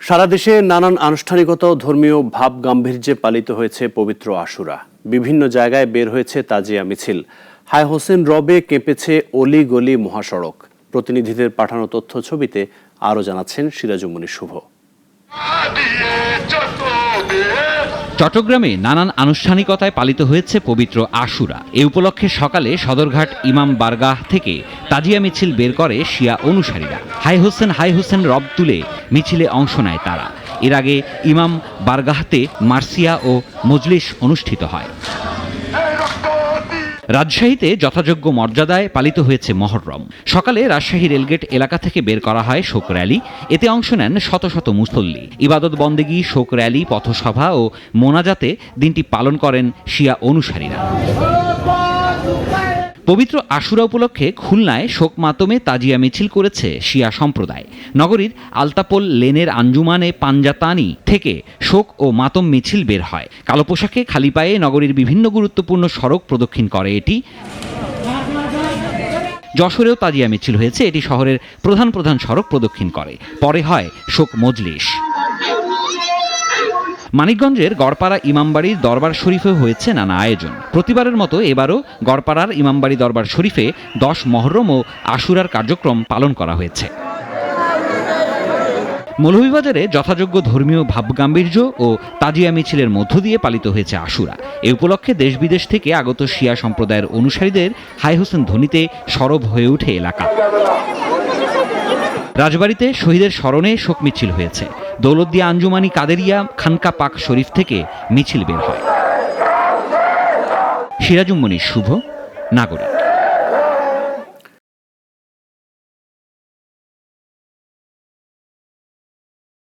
সারা দেশে নানান আনুষ্ঠানিকতা ও ধর্মীয় ভাব গাম্ভীর্যে পালিত হয়েছে পবিত্র আশুরা। বিভিন্ন জায়গায় বের হয়েছে তাজিয়া মিছিল। হাই হোসেন রবে কেঁপেছে অলি গলি মহাসড়ক। প্রতিনিধিদের পাঠানো তথ্য ছবিতে আরও জানাচ্ছেন সিরাজুমনি শুভ। চট্টগ্রামে নানান আনুষ্ঠানিকতায় পালিত হয়েছে পবিত্র আশুরা। এ উপলক্ষে সকালে সদরঘাট ইমাম বারগাহ থেকে তাজিয়া মিছিল বের করে শিয়া অনুসারীরা। হাই হোসেন রব তুলে মিছিলে অংশ নেয় তারা। এর আগে ইমাম বারগাহতে মার্সিয়া ও মজলিস অনুষ্ঠিত হয়। রাজশাহীতে যথাযোগ্য মর্যাদায় পালিত হয়েছে মহররম। সকালে রাজশাহী রেলগেট এলাকা থেকে বের করা হয় শোক র্যালি। এতে অংশ নেন শত শত মুসল্লি। ইবাদত বন্দেগী, শোক র্যালি, পথসভা ও মোনাজাতে দিনটি পালন করেন শিয়া অনুসারীরা। পবিত্র আশুরা উপলক্ষে খুলনায় শোক মাতমে তাজিয়া মিছিল করেছে শিয়া সম্প্রদায়। নগরীর আলতাপোল লেনের আঞ্জুমানে পাঞ্জাতানি থেকে শোক ও মাতম মিছিল বের হয়। কালো পোশাকে খালি পায়ে নগরীর বিভিন্ন গুরুত্বপূর্ণ সড়ক প্রদক্ষিণ করে এটি। যশোরেও তাজিয়া মিছিল হয়েছে। এটি শহরের প্রধান সড়ক প্রদক্ষিণ করে। পরে হয় শোক মজলিস। মানিকগঞ্জের গড়পাড়া ইমামবাড়ির দরবার শরীফে হয়েছে নানা আয়োজন। প্রতিবারের মতো এবারও গড়পাড়ার ইমামবাড়ি দরবার শরীফে 10 মহররম ও আশুরার কার্যক্রম পালন করা হয়েছে। মৌলভীবাজারে যথাযোগ্য ধর্মীয় ভাবগাম্ভীর্য ও তাজিয়া মিছিলের মধ্য দিয়ে পালিত হয়েছে আশুরা। এ উপলক্ষে দেশ বিদেশ থেকে আগত শিয়া সম্প্রদায়ের অনুসারীদের হাই হোসেন ধ্বনিতে সরব হয়ে ওঠে এলাকা। রাজবাড়ীতে শহীদের স্মরণে শোক মিছিল হয়েছে। দৌলতদিয়া আঞ্জুমানি কাদেরিয়া খানকা পাক শরীফ থেকে মিছিল বের হয়। সিরাজুমনি শুভ, নাগরিক।